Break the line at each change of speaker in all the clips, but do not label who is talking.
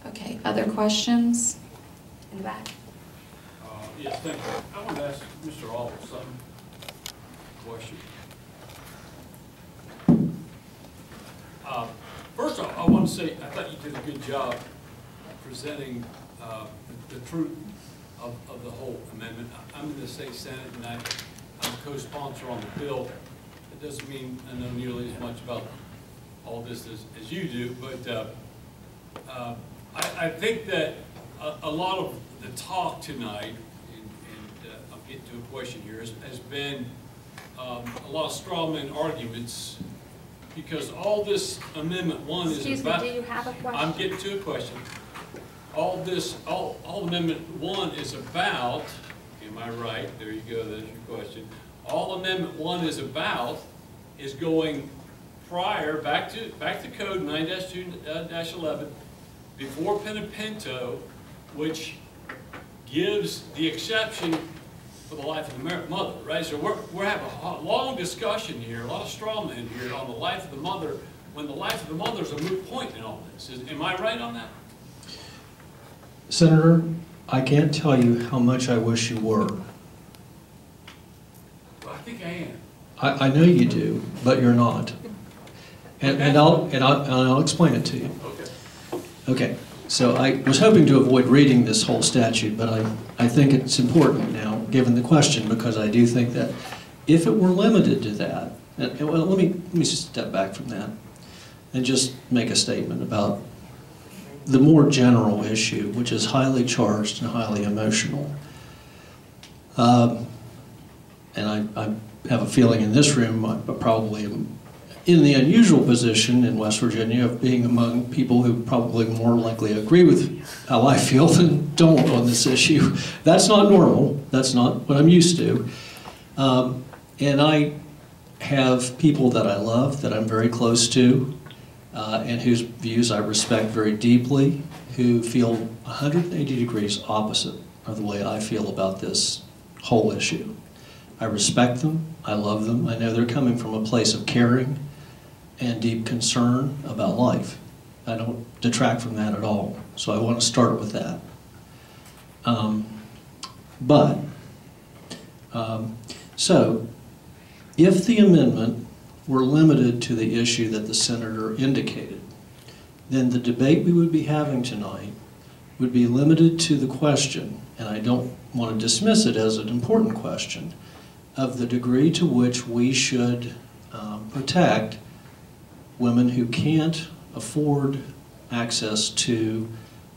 Okay, other questions? In the back.
Yes, thank you. I want to ask Mr. Alder something. Question. First off, I want to say I thought you did a good job presenting the truth of the whole amendment. I'm in the state Senate, and I'm a co-sponsor on the bill. It doesn't mean I know nearly as much about all this as you do, but I think that a lot of the talk tonight, and I'll get to a question here, has been a lot of straw man arguments, because all this Amendment 1 is about...
Excuse me, do you have a question?
I'm getting to a question. All Amendment 1 is about, am I right? There you go, that's your question. All Amendment 1 is about is going prior, back to Code 9-2-11, before Pinto, which gives the exception for the life of the mother, right? So we're having a long discussion here, a lot of straw men here on the life of the mother, when the life of the mother is a moot point in all this. Am I right on that?
Senator, I can't tell you how much I wish you were.
Well, I think I am.
I know you do, but you're not. And I'll explain it to you.
Okay.
Okay. So I was hoping to avoid reading this whole statute, but I think it's important now, given the question, because I do think that if it were limited to that, and well, let me just step back from that and just make a statement about the more general issue, which is highly charged and highly emotional. And I have a feeling in this room, I probably am in the unusual position in West Virginia of being among people who probably more likely agree with how I feel than don't on this issue. That's not normal. That's not what I'm used to. And I have people that I love, that I'm very close to, and whose views I respect very deeply, who feel 180 degrees opposite of the way I feel about this whole issue. I respect them. I love them. I know they're coming from a place of caring and deep concern about life. I don't detract from that at all. So I want to start with that. So if the amendment were limited to the issue that the senator indicated, then the debate we would be having tonight would be limited to the question, and I don't want to dismiss it as an important question, of the degree to which we should protect women who can't afford access to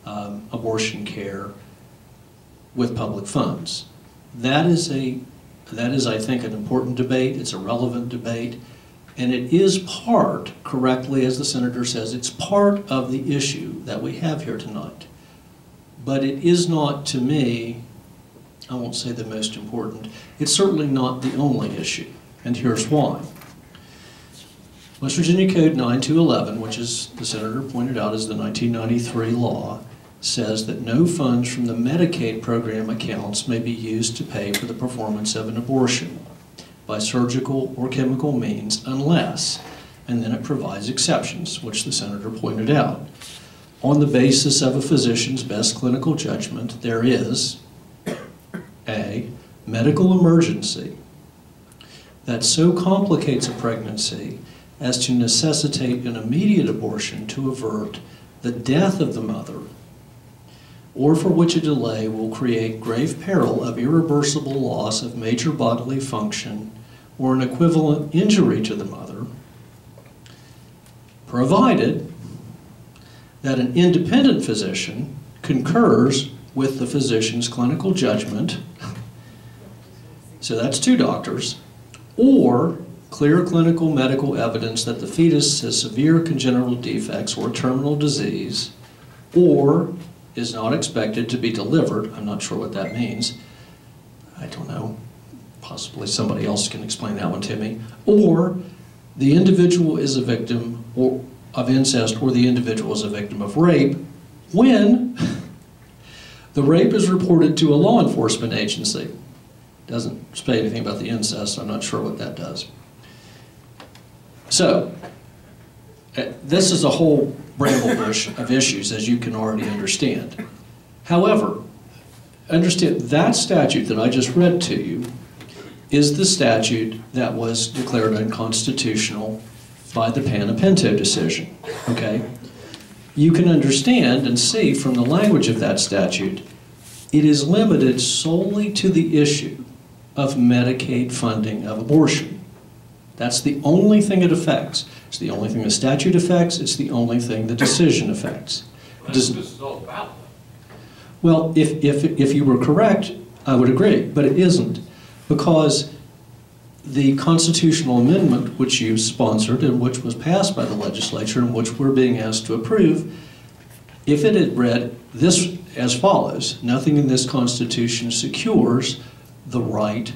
abortion care with public funds. That is, I think, an important debate. It's a relevant debate. And it is part, correctly as the senator says, it's part of the issue that we have here tonight. But it is not, to me, I won't say the most important, it's certainly not the only issue. And here's why. West Virginia Code 9-2-11, which is, the senator pointed out, is the 1993 law, says that no funds from the Medicaid program accounts may be used to pay for the performance of an abortion by surgical or chemical means unless, and then it provides exceptions, which the senator pointed out. On the basis of a physician's best clinical judgment, there is a medical emergency that so complicates a pregnancy as to necessitate an immediate abortion to avert the death of the mother, or for which a delay will create grave peril of irreversible loss of major bodily function or an equivalent injury to the mother, provided that an independent physician concurs with the physician's clinical judgment, so that's two doctors, or clear clinical medical evidence that the fetus has severe congenital defects or terminal disease, or is not expected to be delivered. I'm not sure what that means. I don't know. Possibly somebody else can explain that one to me. Or the individual is a victim of incest, or the individual is a victim of rape when the rape is reported to a law enforcement agency. Doesn't say anything about the incest. I'm not sure what that does. So, This is a whole bramble bush of issues, as you can already understand. However, understand that statute that I just read to you is the statute that was declared unconstitutional by the Panapinto decision, okay? You can understand and see from the language of that statute, it is limited solely to the issue of Medicaid funding of abortion. That's the only thing it affects. It's the only thing the statute affects. It's the only thing the decision affects.
That's what this is all about.
Well, if you were correct, I would agree, but it isn't, because the constitutional amendment which you sponsored and which was passed by the legislature and which we're being asked to approve, if it had read this as follows: nothing in this Constitution secures the right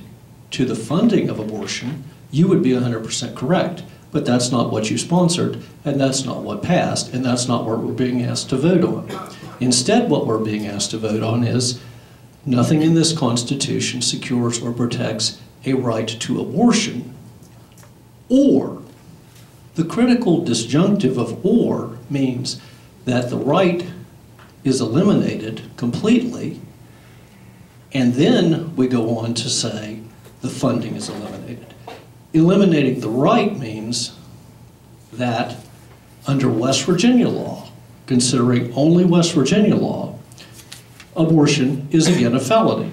to the funding of abortion, you would be 100% correct. But that's not what you sponsored, and that's not what passed, and that's not what we're being asked to vote on. Instead, what we're being asked to vote on is nothing in this Constitution secures or protects a right to abortion, or the critical disjunctive of "or" means that the right is eliminated completely, and then we go on to say the funding is eliminated. Eliminating the right means that under West Virginia law, considering only West Virginia law, abortion is again a felony.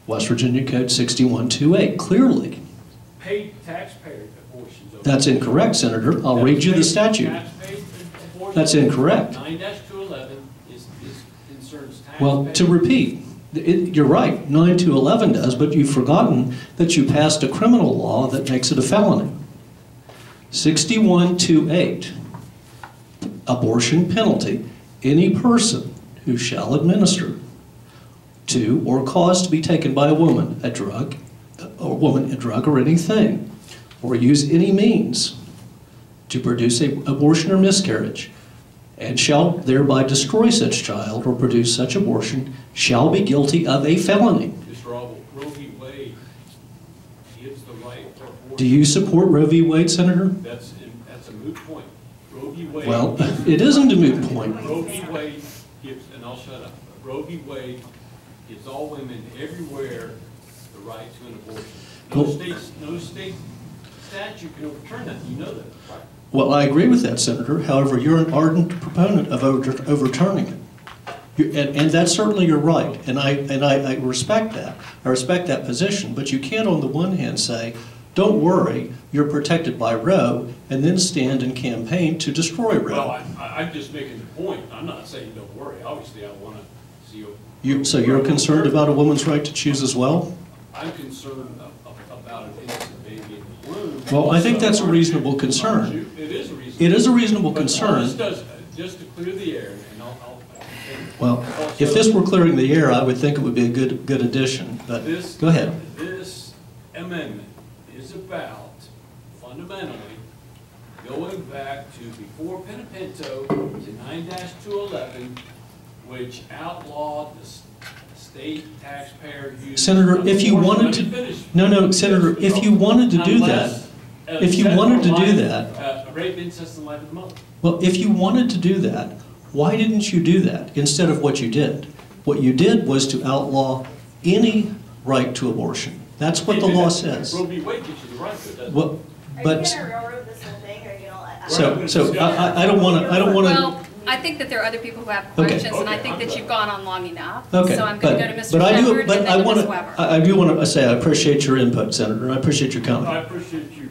West Virginia Code 6128, clearly.
Paid taxpayer abortions.
That's incorrect, Senator. I'll read you the statute. That's incorrect.
9-211 concerns taxpayer.
Well, to repeat, you're right, 9-211 does, but you've forgotten that you passed a criminal law that makes it a felony. 6128, abortion penalty, any person who shall administer to or cause to be taken by a woman a drug or anything, or use any means to produce an abortion or miscarriage, and shall thereby destroy such child or produce such abortion, shall be guilty of a felony.
Mr. Roe v. Wade gives the right to abortion.
Do you support Roe v. Wade, Senator?
That's a moot point. Roe v. Wade.
Well, it isn't a moot point.
Roe v. Wade gives, and I'll shut up. Roe v. Wade gives all women everywhere the right to an abortion. No state statute can overturn that. You know that, right?
Well, I agree with that, Senator. However, you're an ardent proponent of overturning it. And that's certainly your right, and I respect that. I respect that position, but you can't on the one hand say, don't worry, you're protected by Roe, and then stand and campaign to destroy Roe.
Well, I'm just making the point. I'm not saying don't worry. Obviously, I want to see you.
So you're concerned about a woman's right to choose as well?
I'm concerned about an innocent baby in the womb.
Well, I think that's a reasonable concern.
It is a reasonable.
It is a reasonable concern.
This does, just to clear the air, and I'll
Well, if this were clearing the air, I would think it would be a good addition, but go ahead.
This amendment is about fundamentally going back to before Pinapinto to 9-211, which outlawed the state taxpayer use.
Senator, if you wanted to, Senator, if you wanted to do that,
rape, incest, and life of the mother.
Well, if you wanted to do that, why didn't you do that instead of what you did? What you did was to outlaw any right to abortion. That's what the law says.
Roe v. Wade gives you the right to it, doesn't it?
Well, but
Are you going to railroad this whole thing, or you know?
so I don't want to.
Well, I think that there are other people who have questions, and I think that you've gone on long enough.
Okay,
So I'm going to go to Mr.
but I do,
Shepherd
but
and
I
then to
want
Ms.
to.
Weber.
I do want to say I appreciate your input, Senator. I appreciate your comment.
I appreciate you.